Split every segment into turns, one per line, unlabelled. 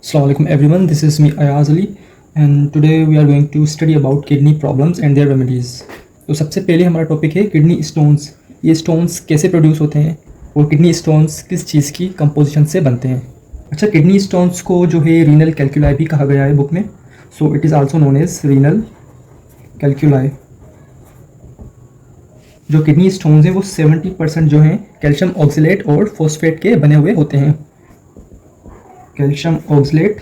Assalamualaikum everyone, this is me Ayaz Ali and today we are going to study about kidney problems and their remedies. तो सबसे पहले हमारा topic है kidney stones. ये stones कैसे produce होते हैं और किडनी स्टोन्स किस चीज़ की कंपोजिशन से बनते हैं। अच्छा, किडनी स्टोन्स को जो है रीनल कैल्कुलाई भी कहा गया है बुक में। So it is also known as renal calculi. जो किडनी स्टोन्स हैं वो 70% जो हैं कैल्शियम ऑक्सलेट और फॉस्फेट के बने हुए होते हैं। कैल्शियम ऑक्सलेट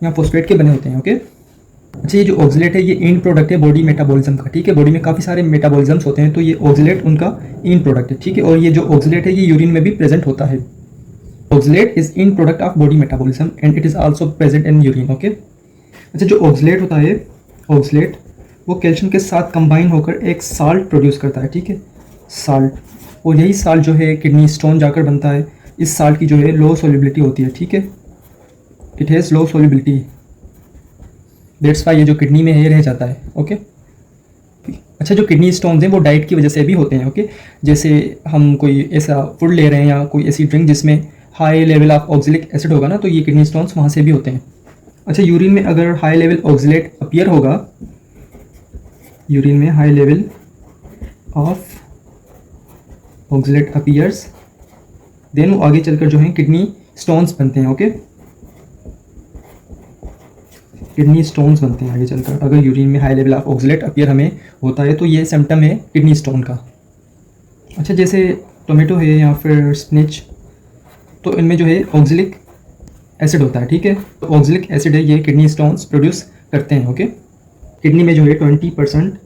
या फॉस्फेट के बने होते हैं। ओके, अच्छा, ये जो ऑक्सलेट है ये एंड प्रोडक्ट है बॉडी मेटाबॉलिज्म का। ठीक है, बॉडी में काफ़ी सारे मेटाबॉलिज्म्स होते हैं तो ये ऑक्सलेट उनका एंड प्रोडक्ट है। ठीक है, और ये जो ऑक्सलेट है ये यूरिन में भी प्रेजेंट होता है। Oxalate is and product of body metabolism and it is also present in urine. Okay, अच्छा, जो ऑक्सलेट होता है, ऑक्सलेट वो कैल्शियम के साथ कंबाइन होकर एक साल्ट प्रोड्यूस करता है। ठीक है, साल्ट, और यही साल्ट जो है किडनी स्टोन जाकर बनता है। इस साल्ट की जो है लो सोल्युबिलिटी होती है। ठीक है, it has low solubility, that's why ये जो किडनी में है रह जाता है। ओके, अच्छा, जो किडनी स्टोन्स हैं वो डाइट की वजह से भी होते हैं। ओके, जैसे हम कोई ऐसा फूड ले रहे हैं या कोई ऐसी ड्रिंक जिसमें high level of oxalic acid होगा ना, तो ये किडनी स्टोन्स वहाँ से भी होते हैं। अच्छा, यूरिन में अगर हाई लेवल ऑक्जेलेट अपीयर होगा, यूरिन में high level of oxalate appears, then वो आगे चलकर जो है किडनी स्टोन्स बनते हैं। ओके, किडनी स्टोन्स बनते हैं आगे चलकर। अगर यूरिन में high level of oxalate appear हमें होता है तो ये सिम्टम है किडनी स्टोन का। अच्छा, जैसे टोमेटो है या फिर स्पिनच, तो इनमें जो है ऑक्जेलिक एसिड होता है। ठीक है, तो ऑक्जेलिक एसिड है ये किडनी स्टोन्स प्रोड्यूस करते हैं। ओके, किडनी में जो है 20%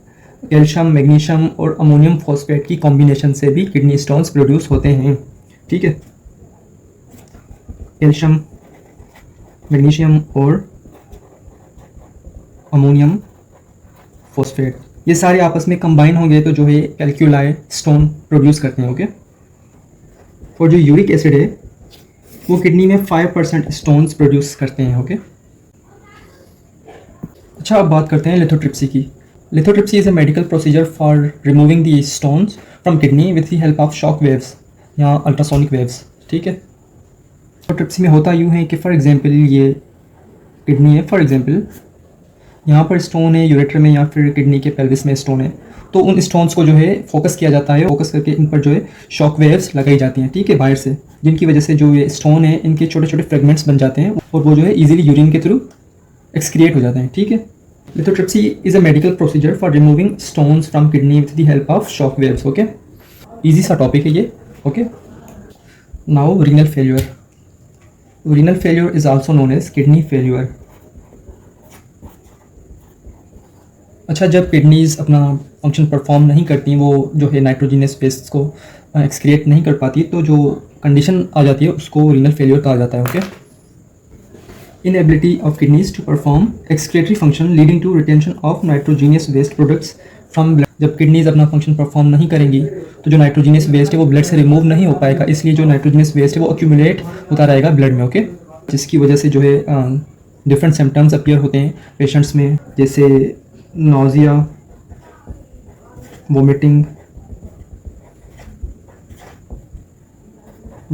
कैल्शियम, मैग्नीशियम और अमोनियम फॉस्फेट की कॉम्बिनेशन से भी किडनी स्टोन्स प्रोड्यूस होते हैं। ठीक है, कैल्शियम, मैग्नीशियम और अमोनियम फॉस्फेट ये सारे आपस में कंबाइन होंगे तो जो है कैल्कुलाई स्टोन प्रोड्यूस करते हैं। ओके, और जो यूरिक एसिड है वो किडनी में 5% स्टोन्स प्रोड्यूस करते हैं। ओके, अच्छा, अब बात करते हैं लिथोट्रिप्सी की। Lithotripsy is a medical procedure for removing the stones from kidney with the help of shock waves या अल्ट्रासोनिक वेव्स। ठीक है, लिथोट्रिप्सी में होता यूँ है कि फॉर एग्जांपल ये किडनी है, फॉर एग्जांपल यहाँ पर स्टोन है यूरेटर में या फिर किडनी के पेल्विस में स्टोन है, तो उन स्टोन्स को जो है फोकस किया जाता है। फोकस करके इन पर जो है शॉक वेव्स लगाई जाती हैं। ठीक है, बाहर से, जिनकी वजह से जो ये स्टोन है इनके छोटे छोटे फ्रेगमेंट्स बन जाते हैं और वो जो है इजीली यूरिन के थ्रू एक्सक्रिएट हो जाते हैं। ठीक है, lithotripsy is a medical procedure for removing stones from kidney with the help of shock waves. Okay, easy सा टॉपिक है ये। Okay, now renal failure. Renal failure is also known as kidney failure. अच्छा, जब kidneys अपना function perform नहीं करती, वो जो है नाइट्रोजिनस वेस्ट को एक्सक्रिएट नहीं कर पाती, तो जो कंडीशन आ जाती है उसको रीनल फेलियर कहा जाता है। Okay, inability of kidneys to perform excretory function leading to retention of nitrogenous waste products from blood. जब किडनीज अपना फंक्शन परफॉर्म नहीं करेंगी तो जो नाइट्रोजिनियस वेस्ट है वो ब्लड से रिमूव नहीं हो पाएगा, इसलिए जो नाइट्रोजिनियस वेस्ट है वो एक्यूमुलेट होता रहेगा ब्लड में। ओके, जिसकी वजह से जो है डिफरेंट सिम्टम्स अपीयर होते हैं पेशेंट्स में, जैसे nausea, vomiting,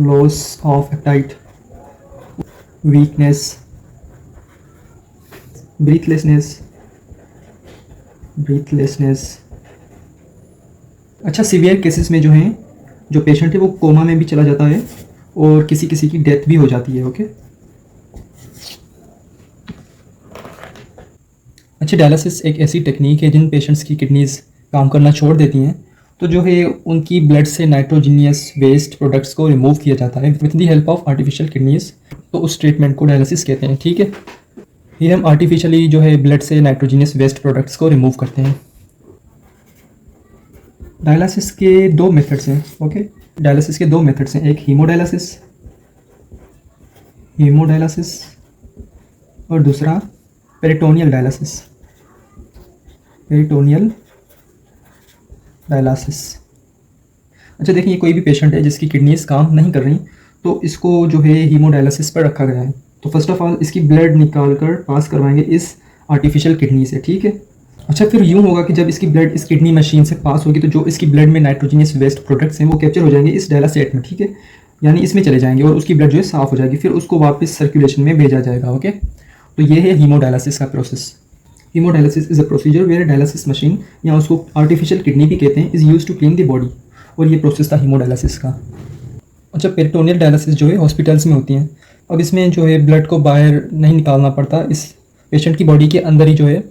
loss of appetite, weakness, breathlessness. अच्छा, सीवियर केसेस में जो है जो पेशेंट है वो कोमा में भी चला जाता है और किसी किसी की डेथ भी हो जाती है। ओके, अच्छा, डायलिसिस एक ऐसी टेक्निक है जिन पेशेंट्स की किडनीज़ काम करना छोड़ देती हैं तो जो है उनकी ब्लड से नाइट्रोजिनियस वेस्ट प्रोडक्ट्स को रिमूव किया जाता है with the help of artificial kidneys, तो उस ट्रीटमेंट को डायलिसिस कहते हैं। ठीक है, ये हम आर्टिफिशियली जो है ब्लड से नाइट्रोजिनियस वेस्ट प्रोडक्ट्स को रिमूव करते हैं। डायलिसिस के दो मेथड्स हैं। ओके, डायलिसिस के दो मेथड्स हैं, एक हीमोडायलिसिस और दूसरा पेरिटोनियल डायलिसिस। अच्छा, देखिए, कोई भी पेशेंट है जिसकी किडनीज काम नहीं कर रही तो इसको जो है हीमोडायलिसिस पर रखा गया है। तो फर्स्ट ऑफ ऑल इसकी ब्लड निकाल कर पास करवाएंगे इस आर्टिफिशियल किडनी से। ठीक है, अच्छा, फिर यूँ होगा कि जब इसकी ब्लड इस किडनी मशीन से पास होगी तो जो इसकी ब्लड में नाइट्रोजिनियस वेस्ट प्रोडक्ट्स हैं वो कैप्चर हो जाएंगे इस डायलासेट में। ठीक है, यानी इसमें चले जाएंगे और उसकी ब्लड जो है साफ़ हो जाएगी, फिर उसको वापस सर्कुलेशन में भेजा जाएगा। ओके, तो ये है हीमोडायलिसिस का process. Hemodialysis is a procedure where dialysis machine, या उसको आर्टिफिशियल किडनी भी कहते हैं, is use to clean the body. और ये प्रोसेस था हीमोडायलिसिस का। अच्छा, पेरिटोनियल डायलिसिस जो है हॉस्पिटल्स में होती हैं। अब इसमें जो है ब्लड को बाहर नहीं निकालना पड़ता, इस पेशेंट की बॉडी के अंदर ही जो है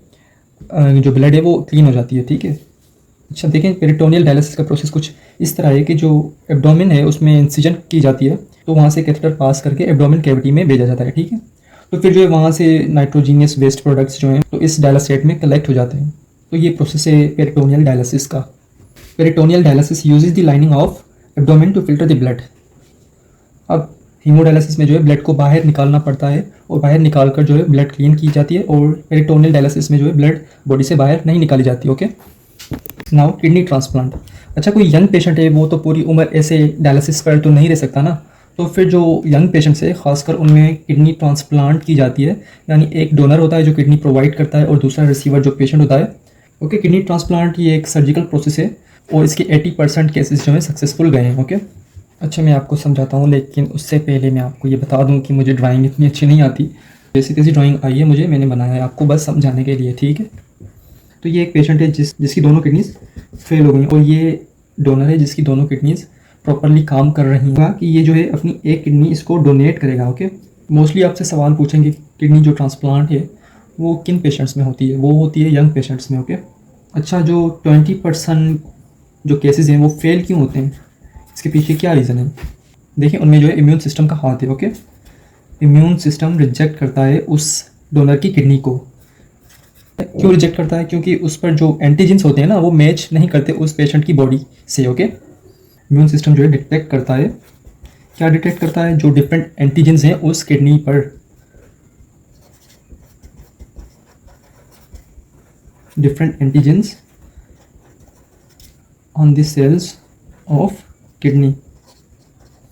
जो ब्लड है वो क्लीन हो जाती है। ठीक है। अच्छा देखें, पेरिटोनियल डायलिसिस का प्रोसेस कुछ इस तरह है कि जो एब्डोमेन है उसमें इंसिजन की जाती है, तो वहाँ से कैथेटर पास करके एब्डोमेन कैविटी में भेजा जाता है। ठीक है। तो फिर जो है वहाँ से नाइट्रोजीनियस वेस्ट प्रोडक्ट्स जो हैं तो इस डायलिसेट में कलेक्ट हो जाते हैं। तो ये प्रोसेस है पेरिटोनियल डायलिसिस का। Peritoneal dialysis uses the lining of abdomen to filter the blood. अब हीमोडायलिसिस में जो है ब्लड को बाहर निकालना पड़ता है और बाहर निकाल कर जो है ब्लड क्लीन की जाती है, और पेरिटोनियल डायलिसिस में जो है ब्लड बॉडी से बाहर नहीं निकाली जाती। Okay, now kidney transplant. अच्छा, कोई यंग पेशेंट है, वो तो पूरी उम्र ऐसे डायलिसिस पर तो नहीं रह सकता ना, तो फिर जो यंग पेशेंट्स है खासकर उनमें किडनी ट्रांसप्लांट की जाती है। यानी एक डोनर होता है जो किडनी प्रोवाइड करता है और दूसरा रिसीवर जो पेशेंट होता है। ओके, किडनी ट्रांसप्लांट ये एक सर्जिकल प्रोसेस है और इसके 80% केसेस जो है सक्सेसफुल गए हैं। ओके, अच्छा मैं आपको समझाता हूँ, लेकिन उससे पहले मैं आपको ये बता दूँ कि मुझे ड्राइंग इतनी अच्छी नहीं आती। जैसी तैसी ड्राइंग आई है मुझे, मैंने बनाया है आपको बस समझाने के लिए। ठीक है। तो ये एक पेशेंट है जिसकी दोनों किडनीज फेल हो गई, और ये डोनर है जिसकी दोनों किडनीज प्रॉपरली काम कर रही हैं कि ये जो है अपनी एक किडनी इसको डोनेट करेगा। ओके, मोस्टली आपसे सवाल पूछेंगे किडनी जो ट्रांसप्लांट है वो किन पेशेंट्स में होती है, वो होती है यंग पेशेंट्स में। ओके, अच्छा जो 20% जो केसेस हैं वो फेल क्यों होते हैं, इसके पीछे क्या रीज़न है? देखिए, उनमें जो है इम्यून सिस्टम का हाथ है। ओके, इम्यून सिस्टम रिजेक्ट करता है उस डोनर की किडनी को। क्यों रिजेक्ट करता है? क्योंकि उस पर जो एंटीजेंस होते हैं ना वो मैच नहीं करते उस पेशेंट की बॉडी से। ओके, इम्यून सिस्टम जो है डिटेक्ट करता है, क्या डिटेक्ट करता है? जो डिफरेंट एंटीजेंस हैं उस किडनी पर, different antigens on the cells of kidney.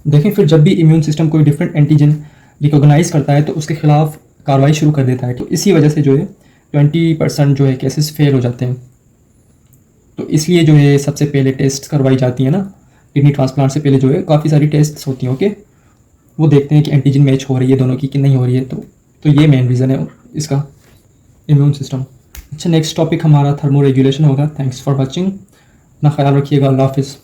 देखें, फिर जब भी इम्यून सिस्टम कोई डिफरेंट एंटीजन रिकॉग्नाइज करता है तो उसके खिलाफ कार्रवाई शुरू कर देता है। तो इसी वजह से जो है 20% जो है केसेस फेल हो जाते हैं। तो इसलिए जो है सबसे पहले टेस्ट करवाई जाती है ना, किडनी ट्रांसप्लांट से पहले जो है काफ़ी सारी टेस्ट्स होती हैं। ओके, वो देखते हैं कि एंटीजन मैच हो रही है दोनों की कि नहीं हो रही है। तो ये मेन रीज़न है इसका, इम्यून सिस्टम। अच्छा, नेक्स्ट टॉपिक हमारा थर्मो रेगुलेशन होगा। थैंक्स फॉर वॉचिंग, अपना ख्याल रखिएगा। अल्लाह हाफिज़।